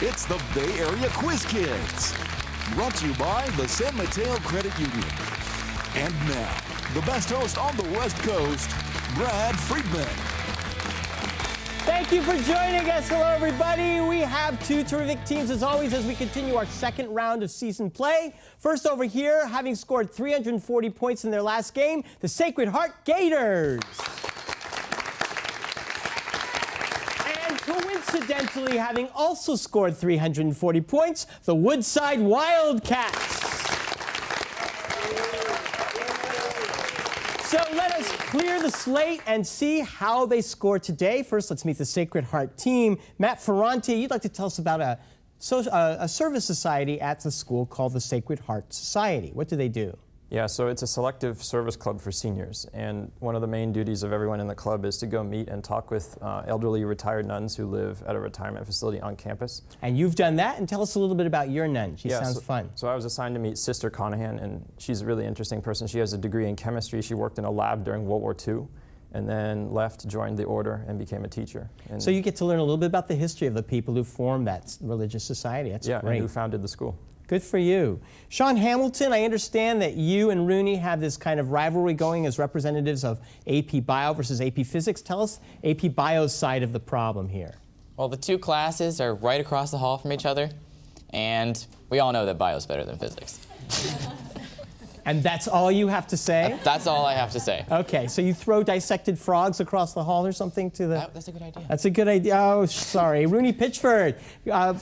It's the Bay Area Quiz Kids. Brought to you by the San Mateo Credit Union. And now, the best host on the West Coast, Brad Friedman. Thank you for joining us. Hello, everybody. We have two terrific teams, as always, as we continue our second round of season play. First over here, having scored 340 points in their last game, the Sacred Heart Gators. And coincidentally, having also scored 340 points, the Woodside Wildcats. So let us clear the slate and see how they score today. First, let's meet the Sacred Heart team. Matt Ferranti, you'd like to tell us about a service society at the school called the Sacred Heart Society. What do they do? Yeah, so it's a selective service club for seniors, and one of the main duties of everyone in the club is to go meet and talk with elderly retired nuns who live at a retirement facility on campus. And you've done that, and tell us a little bit about your nun. She sounds fun. So I was assigned to meet Sister Conahan, and she's a really interesting person. She has a degree in chemistry. She worked in a lab during World War II, and then left, joined the order, and became a teacher. And so you get to learn a little bit about the history of the people who formed that religious society. That's great. And who founded the school. Good for you. Sean Hamilton, I understand that you and Rooney have this kind of rivalry going as representatives of AP Bio versus AP Physics. Tell us AP Bio's side of the problem here. Well, the two classes are right across the hall from each other, and we all know that Bio's better than Physics. And that's all you have to say? That's all I have to say. Okay, so you throw dissected frogs across the hall or something to the... That's a good idea. That's a good idea. Oh, sorry. Rooney Pitchford,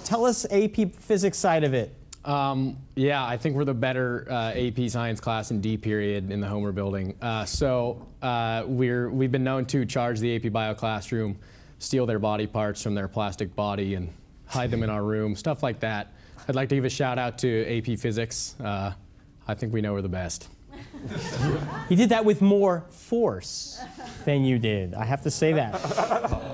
tell us AP Physics side of it. Yeah, I think we're the better AP Science class in D period in the Homer building. We've been known to charge the AP Bio classroom, steal their body parts from their plastic body and hide them in our room, stuff like that. I'd like to give a shout out to AP Physics. I think we know we're the best. He did that with more force than you did. I have to say that.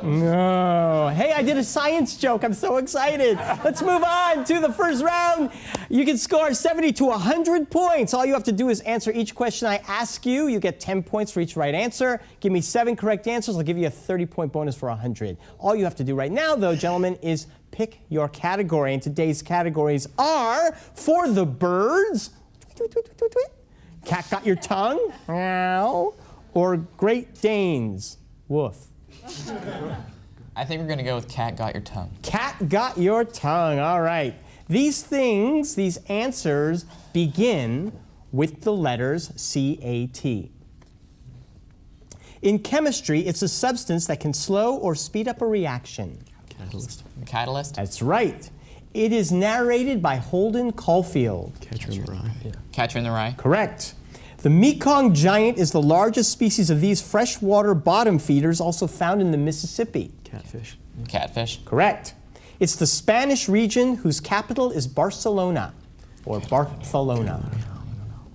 No. Hey, I did a science joke. I'm so excited. Let's move on to the first round. You can score 70 to 100 points. All you have to do is answer each question I ask you. You get 10 points for each right answer. Give me 7 correct answers. I'll give you a 30-point bonus for 100. All you have to do right now, though, gentlemen, is pick your category. And today's categories are For the Birds, Cat Got Your Tongue, meow, or Great Danes, woof. I think we're going to go with Cat Got Your Tongue. Cat Got Your Tongue, all right. These answers begin with the letters C-A-T. In chemistry, it's a substance that can slow or speed up a reaction. Catalyst. Catalyst? That's right. It is narrated by Holden Caulfield. Catcher in the Rye. Yeah. Catcher in the Rye. Correct. The Mekong giant is the largest species of these freshwater bottom feeders, also found in the Mississippi. Catfish. Catfish. Correct. It's the Spanish region whose capital is Barcelona, or Barcelona.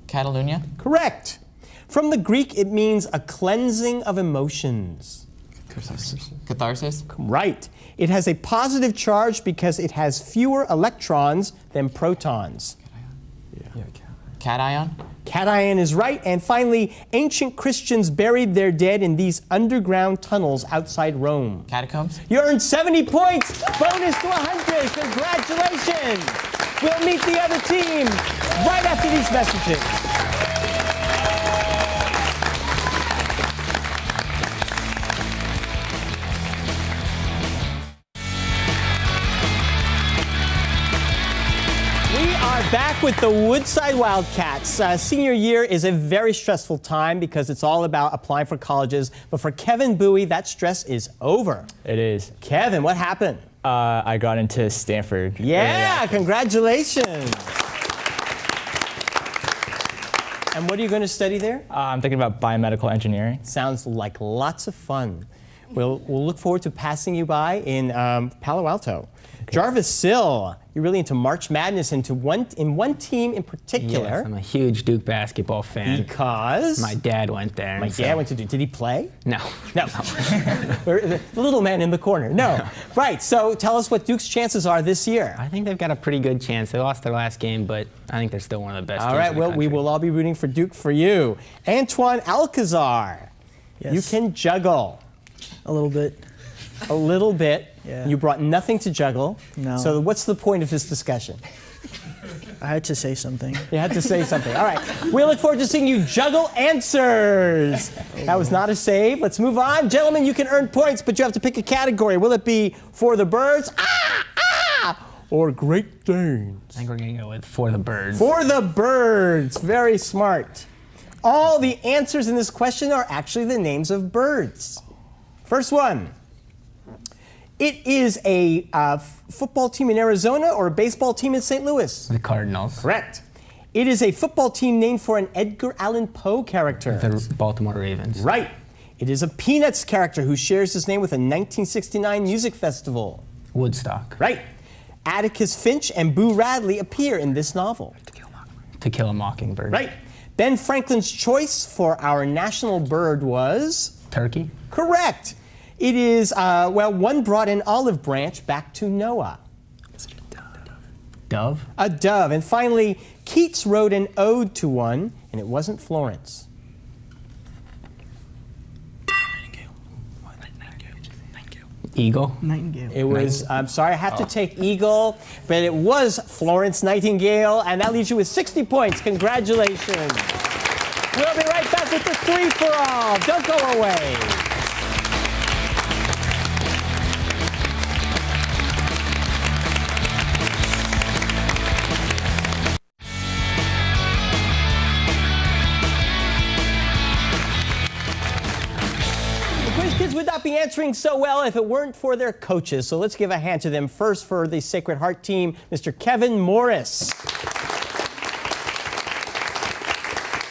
Catalunya. Correct. From the Greek, it means a cleansing of emotions. Catharsis. Catharsis. Right. It has a positive charge because it has fewer electrons than protons. Cation. Cation is right. And finally, ancient Christians buried their dead in these underground tunnels outside Rome. Catacombs. You earned 70 points. Bonus to 100. Congratulations. We'll meet the other team right after these messages. Back with the Woodside Wildcats. Senior year is a very stressful time because it's all about applying for colleges. But for Kevin Bowie, that stress is over. It is. Kevin, what happened? I got into Stanford. Yeah, congratulations. And what are you going to study there? I'm thinking about biomedical engineering. Sounds like lots of fun. We'll look forward to passing you by in Palo Alto. Okay. Jarvis Sill, you're really into March Madness, in one team in particular. Yes, I'm a huge Duke basketball fan. Because? My dad went there. My dad went to Duke. Did he play? No. No. The little man in the corner. No. Right, so tell us what Duke's chances are this year. I think they've got a pretty good chance. They lost their last game, but I think they're still one of the best teams in the country. We will all be rooting for Duke for you. Antoine Alcazar, yes. You can juggle. A little bit. A little bit. Yeah. You brought nothing to juggle. No. So what's the point of this discussion? I had to say something. You had to say something. All right. We look forward to seeing you juggle answers. That was not a save. Let's move on. Gentlemen, you can earn points, but you have to pick a category. Will it be For the Birds? Or Great Danes? I think we're going to go with For the Birds. For the Birds. Very smart. All the answers in this question are actually the names of birds. First one. It is a football team in Arizona or a baseball team in St. Louis? The Cardinals. Correct. It is a football team named for an Edgar Allan Poe character. The Baltimore Ravens. Right. It is a Peanuts character who shares his name with a 1969 music festival. Woodstock. Right. Atticus Finch and Boo Radley appear in this novel. To Kill a Mockingbird. Right. Ben Franklin's choice for our national bird was? Turkey. Correct. It is, one brought an olive branch back to Noah. Dove. A dove. And finally, Keats wrote an ode to one, and it wasn't Florence. Eagle. Nightingale. It was, I'm sorry, I have to take Eagle, but it was Florence Nightingale, and that leaves you with 60 points. Congratulations. We'll be right back with the three-for-all. Don't go away. Kids would not be answering so well if it weren't for their coaches. So let's give a hand to them. First for the Sacred Heart team, Mr. Kevin Morris.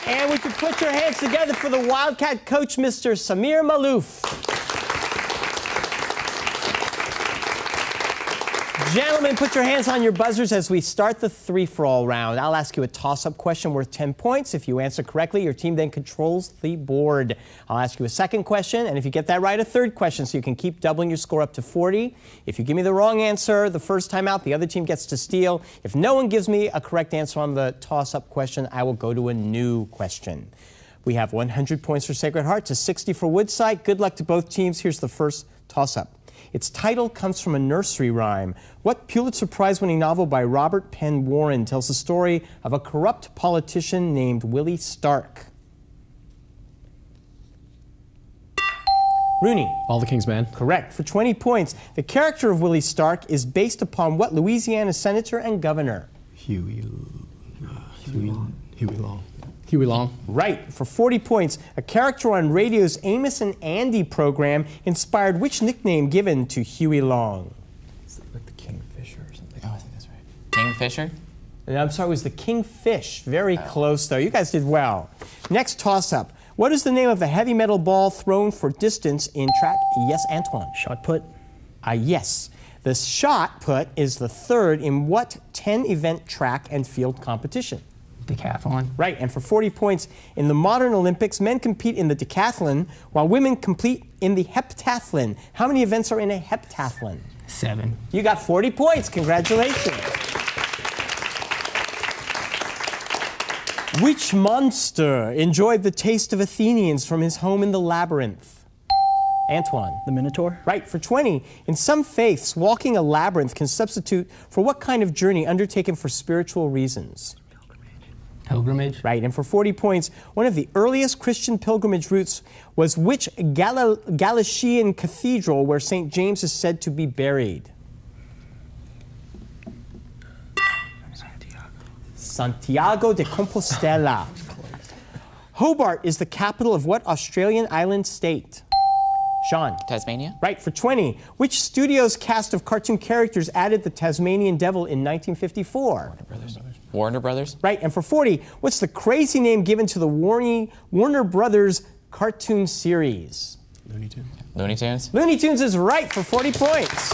And would you put your hands together for the Wildcat coach, Mr. Samir Malouf. Gentlemen, put your hands on your buzzers as we start the three-for-all round. I'll ask you a toss-up question worth 10 points. If you answer correctly, your team then controls the board. I'll ask you a second question, and if you get that right, a third question, so you can keep doubling your score up to 40. If you give me the wrong answer the first time out, the other team gets to steal. If no one gives me a correct answer on the toss-up question, I will go to a new question. We have 100 points for Sacred Heart to 60 for Woodside. Good luck to both teams. Here's the first toss-up. Its title comes from a nursery rhyme. What Pulitzer Prize-winning novel by Robert Penn Warren tells the story of a corrupt politician named Willie Stark? Rooney. All the King's Men. Correct. For 20 points, the character of Willie Stark is based upon what Louisiana senator and governor? Huey Long. Huey Long. Right. For 40 points, a character on radio's Amos and Andy program inspired which nickname given to Huey Long? Is it like the Kingfisher or something? Oh, I think that's right. Kingfisher? And I'm sorry, it was the Kingfish. Very close, though. You guys did well. Next toss-up. What is the name of the heavy metal ball thrown for distance in track? Yes, Antoine. Shot put. Yes. The shot put is the third in what 10-event track and field competition? Decathlon. Right, and for 40 points, in the modern Olympics, men compete in the decathlon, while women compete in the heptathlon. How many events are in a heptathlon? 7. You got 40 points. Congratulations. Which monster enjoyed the taste of Athenians from his home in the labyrinth? Antoine. The Minotaur. Right, for 20. In some faiths, walking a labyrinth can substitute for what kind of journey undertaken for spiritual reasons? Pilgrimage. Right, and for 40 points, one of the earliest Christian pilgrimage routes was which Galician cathedral where St. James is said to be buried? Santiago de Compostela. Hobart is the capital of what Australian island state? Sean. Tasmania? Right, for 20. Which studio's cast of cartoon characters added the Tasmanian Devil in 1954? Warner Brothers? Right, and for 40, what's the crazy name given to the Warner Brothers cartoon series? Looney Tunes. Looney Tunes? Looney Tunes is right for 40 points.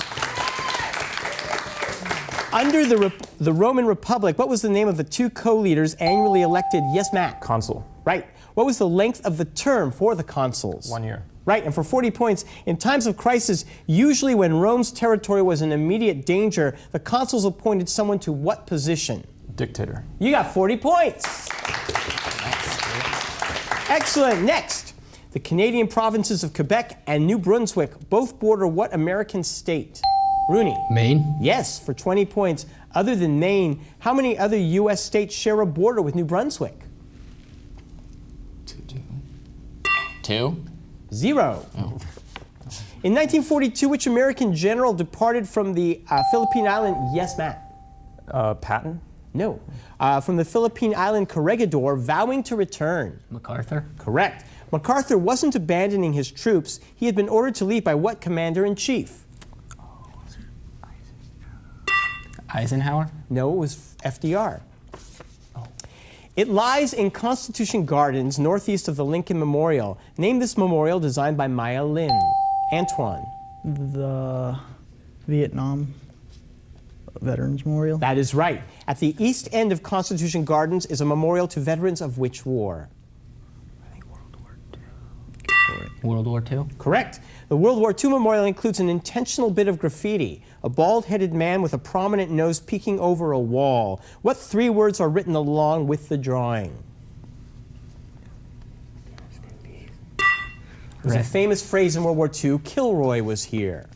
Under the Roman Republic, what was the name of the two co-leaders annually elected? Yes, Matt. Consul. Right. What was the length of the term for the consuls? 1 year. Right, and for 40 points, in times of crisis, usually when Rome's territory was in immediate danger, the consuls appointed someone to what position? Dictator. You got 40 points. Excellent. Next, The Canadian provinces of Quebec and New Brunswick both border what American state? Rooney. Maine? Yes, for 20 points. Other than Maine, how many other U.S. states share a border with New Brunswick? 2. 0. In 1942, which American general departed from the Philippine island? Yes, Matt. Patton? No. From the Philippine island Corregidor, vowing to return. MacArthur? Correct. MacArthur wasn't abandoning his troops. He had been ordered to leave by what commander-in-chief? Eisenhower? No, it was FDR. It lies in Constitution Gardens, northeast of the Lincoln Memorial. Name this memorial designed by Maya Lin. Antoine. The Vietnam Veterans Memorial. That is right. At the east end of Constitution Gardens is a memorial to veterans of which war? I think World War II. World War II? Correct. The World War II memorial includes an intentional bit of graffiti, a bald-headed man with a prominent nose peeking over a wall. What 3 words are written along with the drawing? There's a famous phrase in World War II, Kilroy was here.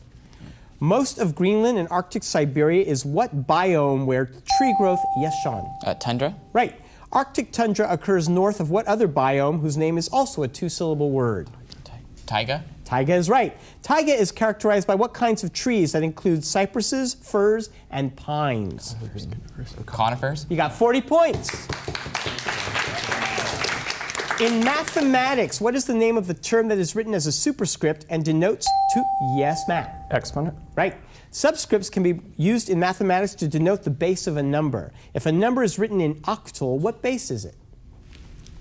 Most of Greenland and Arctic Siberia is what biome where tree growth? Yes, Sean. Tundra? Right. Arctic tundra occurs north of what other biome whose name is also a 2-syllable word? Taiga? Taiga is right. Taiga is characterized by what kinds of trees that include cypresses, firs, and pines? Conifers? You got 40 points. In mathematics, what is the name of the term that is written as a superscript and denotes two? Yes, Matt. Exponent? Right. Subscripts can be used in mathematics to denote the base of a number. If a number is written in octal, what base is it?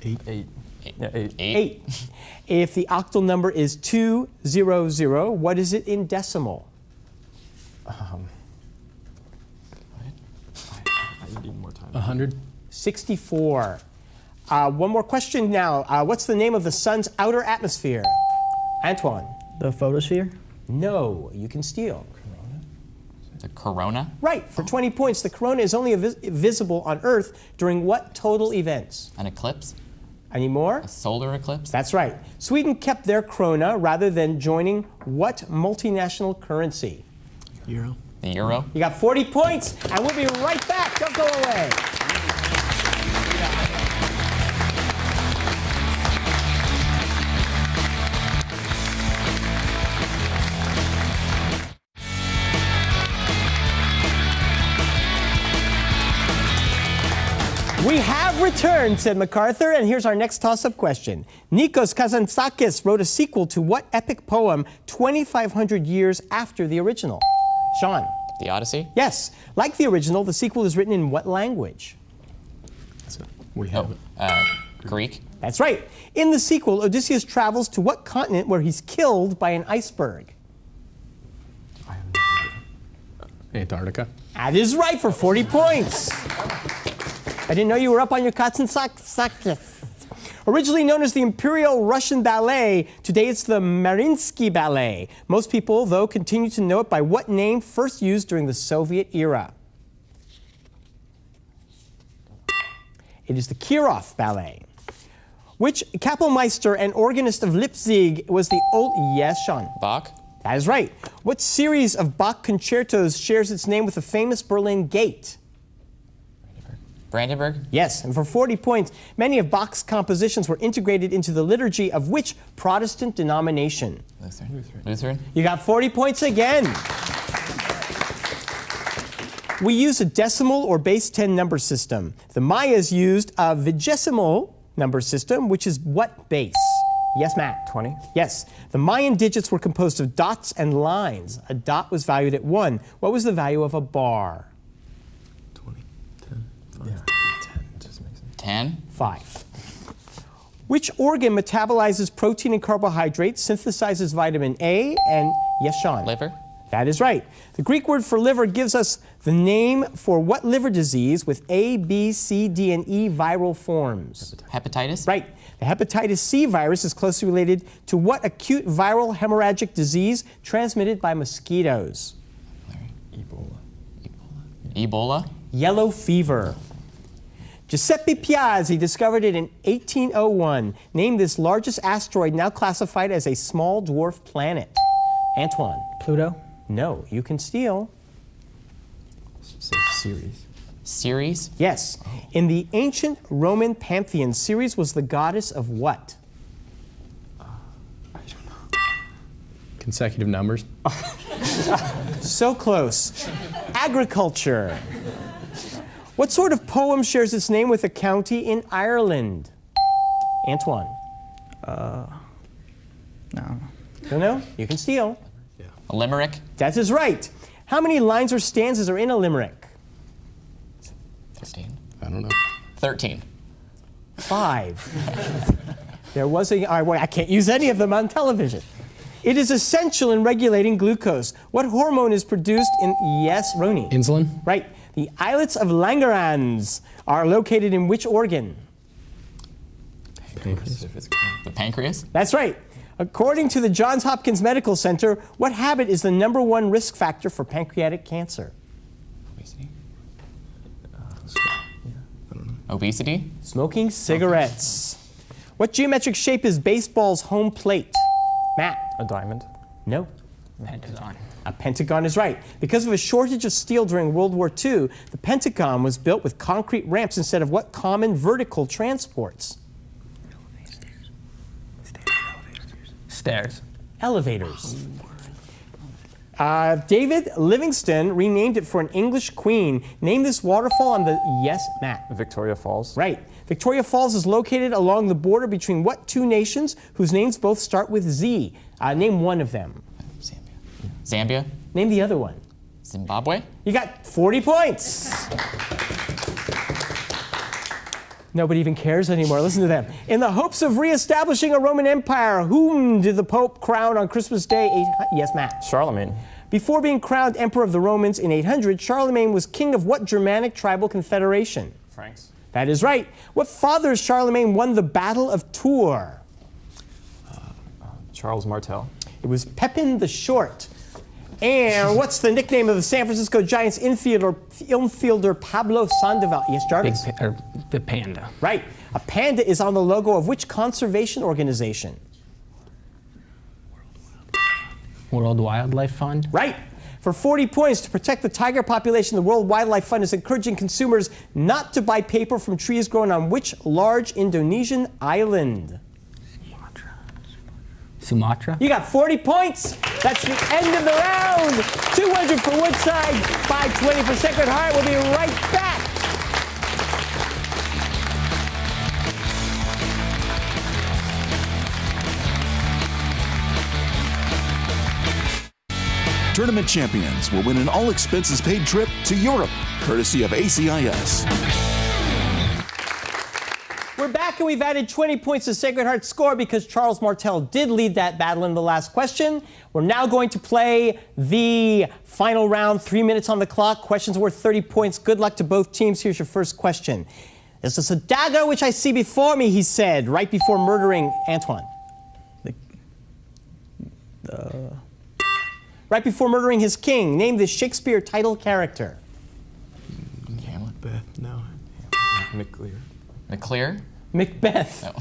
8. Yeah, 8. 8. If the octal number is 200, what is it in decimal? I need more time. 100? 64. One more question now. What's the name of the sun's outer atmosphere? Antoine. The photosphere. No, you can steal. The corona? Right, for 20 points. The corona is only visible on Earth during what total events? An eclipse? Any more? A solar eclipse? That's right. Sweden kept their krona rather than joining what multinational currency? Euro. The euro? You got 40 points, and we'll be right back. Don't go away. We have returned, said MacArthur, and here's our next toss-up question. Nikos Kazantzakis wrote a sequel to what epic poem 2,500 years after the original? Sean. The Odyssey? Yes. Like the original, the sequel is written in what language? We have it. Greek? That's right. In the sequel, Odysseus travels to what continent where he's killed by an iceberg? Antarctica? That is right for 40 points. I didn't know you were up on your Kazantzakis. Originally known as the Imperial Russian Ballet, today it's the Mariinsky Ballet. Most people, though, continue to know it by what name first used during the Soviet era? It is the Kirov Ballet. Which Kapellmeister and organist of Leipzig was the old... Yes, Sean. Bach? That is right. What series of Bach concertos shares its name with the famous Berlin Gate? Brandenburg? Yes, and for 40 points, many of Bach's compositions were integrated into the liturgy of which Protestant denomination? Lutheran? You got 40 points again. We use a decimal or base 10 number system. The Mayas used a vigesimal number system, which is what base? Yes, Matt? 20. Yes. The Mayan digits were composed of dots and lines. A dot was valued at 1. What was the value of a bar? 10? 5. Which organ metabolizes protein and carbohydrates, synthesizes vitamin A, and yes, Sean? Liver? That is right. The Greek word for liver gives us the name for what liver disease with A, B, C, D, and E viral forms? Hepatitis? Right. The hepatitis C virus is closely related to what acute viral hemorrhagic disease transmitted by mosquitoes? Ebola? Yellow fever. Giuseppe Piazzi discovered it in 1801. Name this largest asteroid now classified as a small dwarf planet. Antoine. Pluto? No, you can steal. Say Ceres. Ceres? Yes. In the ancient Roman pantheon, Ceres was the goddess of what? Consecutive numbers. So close. Agriculture. What sort of poem shares its name with a county in Ireland? Antoine. No. Don't know? You can steal. A limerick? That is right. How many lines or stanzas are in a limerick? 15. I don't know. 13. 5. There was a... All right, wait, I can't use any of them on television. It is essential in regulating glucose. What hormone is produced in... Yes, Rooney. Insulin? Right. The islets of Langerhans are located in which organ? Pancreas. The pancreas? That's right. According to the Johns Hopkins Medical Center, what habit is the #1 risk factor for pancreatic cancer? Obesity? Obesity? Smoking cigarettes. What geometric shape is baseball's home plate? Matt? A diamond. No. Pentagon. A pentagon is right. Because of a shortage of steel during World War II, the Pentagon was built with concrete ramps instead of what common vertical transports? Stairs. Elevators. David Livingston renamed it for an English queen. Name this waterfall on the... Yes, Matt. Victoria Falls. Right. Victoria Falls is located along the border between what two nations whose names both start with Z? Name one of them. Zambia? Name the other one. Zimbabwe? You got 40 points. Nobody even cares anymore. Listen to them. In the hopes of reestablishing a Roman Empire, whom did the Pope crown on Christmas Day? Yes, Matt. Charlemagne. Before being crowned Emperor of the Romans in 800, Charlemagne was king of what Germanic tribal confederation? Franks. That is right. What father of Charlemagne won the Battle of Tours? Charles Martel. It was Pepin the Short. And what's the nickname of the San Francisco Giants infielder Pablo Sandoval? Yes, Jarvis? The panda. Right. A panda is on the logo of which conservation organization? World Wildlife Fund. Right. For 40 points, to protect the tiger population, the World Wildlife Fund is encouraging consumers not to buy paper from trees grown on which large Indonesian island? Sumatra. You got 40 points. That's the end of the round. 200 for Woodside, 520 for Sacred Heart. We'll be right back. Tournament champions will win an all-expenses-paid trip to Europe, courtesy of ACIS. We're back and we've added 20 points to Sacred Heart's score because Charles Martel did lead that battle in the last question. We're now going to play the final round, 3 minutes on the clock. Questions worth 30 points. Good luck to both teams. Here's your first question. This is a dagger which I see before me, he said, right before murdering Antoine. Right before murdering his king. Name the Shakespeare title character. Hamlet? No. McClear. McClear? Macbeth. No.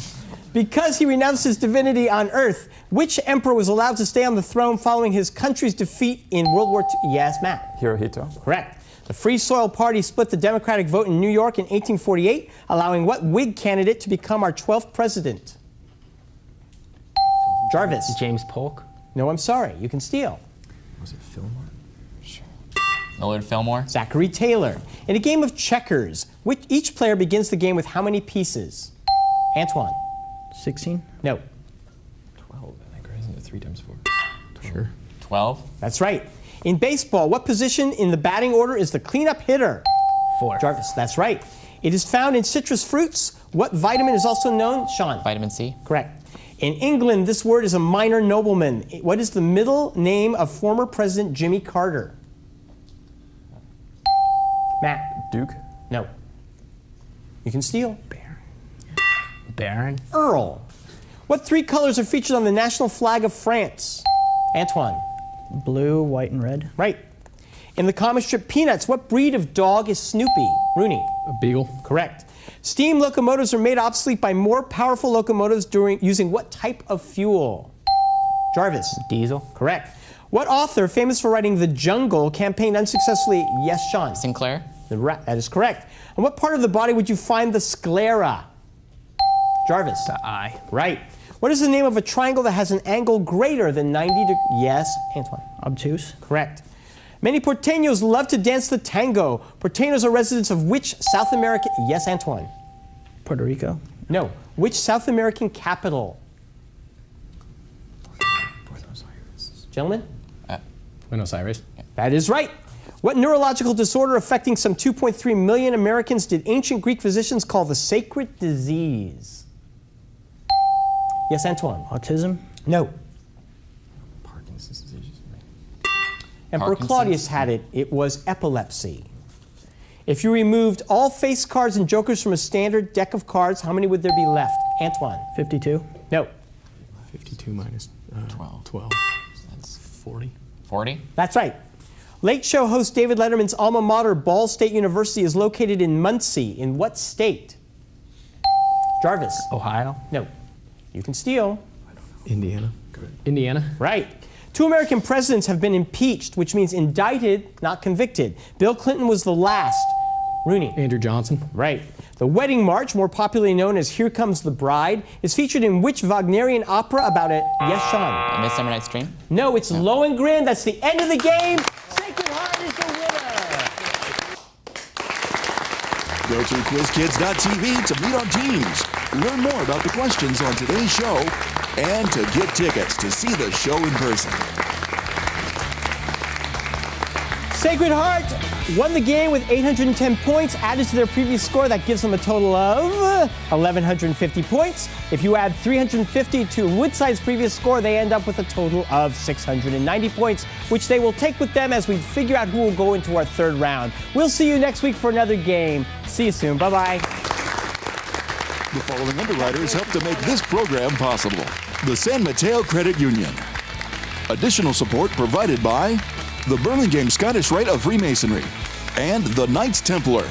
Because he renounced his divinity on Earth, which emperor was allowed to stay on the throne following his country's defeat in World War II? Yes, Matt. Hirohito. Correct. The Free Soil Party split the Democratic vote in New York in 1848, allowing what Whig candidate to become our 12th president? Jarvis. James Polk. No, I'm sorry. You can steal. Was it Fillmore? Sure. Millard Fillmore? Zachary Taylor. In a game of checkers, each player begins the game with how many pieces? Antoine. 16. No. 12, I think, or isn't it 3 times 4? Sure. 12? That's right. In baseball, what position in the batting order is the cleanup hitter? 4. Jarvis, that's right. It is found in citrus fruits. What vitamin is also known? Sean. Vitamin C? Correct. In England, this word is a minor nobleman. What is the middle name of former President Jimmy Carter? Matt. Duke. No. You can steal. Baron. Earl. What 3 colors are featured on the national flag of France? Antoine. Blue, white, and red. Right. In the comic strip Peanuts, what breed of dog is Snoopy? Rooney. A beagle. Correct. Steam locomotives are made obsolete by more powerful locomotives using what type of fuel? Jarvis. Diesel. Correct. What author, famous for writing The Jungle, campaigned unsuccessfully? Yes, Sean. Sinclair. That is correct. On what part of the body would you find the sclera? Jarvis. The eye. Right. What is the name of a triangle that has an angle greater than 90 degrees? Yes, Antoine. Obtuse. Correct. Many porteños love to dance the tango. Porteños are residents of which South American? Yes, Antoine. Puerto Rico. No. Which South American capital? Buenos Aires. Gentlemen? Buenos Aires. That is right. What neurological disorder affecting some 2.3 million Americans did ancient Greek physicians call the sacred disease? Yes, Antoine. Autism. No. Parkinson's disease. Emperor Parkinson's? Claudius had it. It was epilepsy. If you removed all face cards and jokers from a standard deck of cards, how many would there be left? Antoine. 52. No. 52 minus 12. 12. That's 40. 40. That's right. Late Show host David Letterman's alma mater, Ball State University, is located in Muncie. In what state? Jarvis. Ohio. No. You can steal. Indiana. Indiana. Right. 2 American presidents have been impeached, which means indicted, not convicted. Bill Clinton was the last. Rooney. Andrew Johnson. Right. The Wedding March, more popularly known as Here Comes the Bride, is featured in which Wagnerian opera about it? Yes, Sean. A Midsummer Night's Dream. No, it's Lohengrin. That's the end of the game. Sacred Heart is the winner. Go to quizkids.tv to meet our teams, learn more about the questions on today's show, and to get tickets to see the show in person. Sacred Heart won the game with 810 points added to their previous score. That gives them a total of 1,150 points. If you add 350 to Woodside's previous score, they end up with a total of 690 points, which they will take with them as we figure out who will go into our third round. We'll see you next week for another game. See you soon. Bye-bye. The following underwriters help to make this program possible. The San Mateo Credit Union. Additional support provided by the Burlingame Scottish Rite of Freemasonry and the Knights Templar.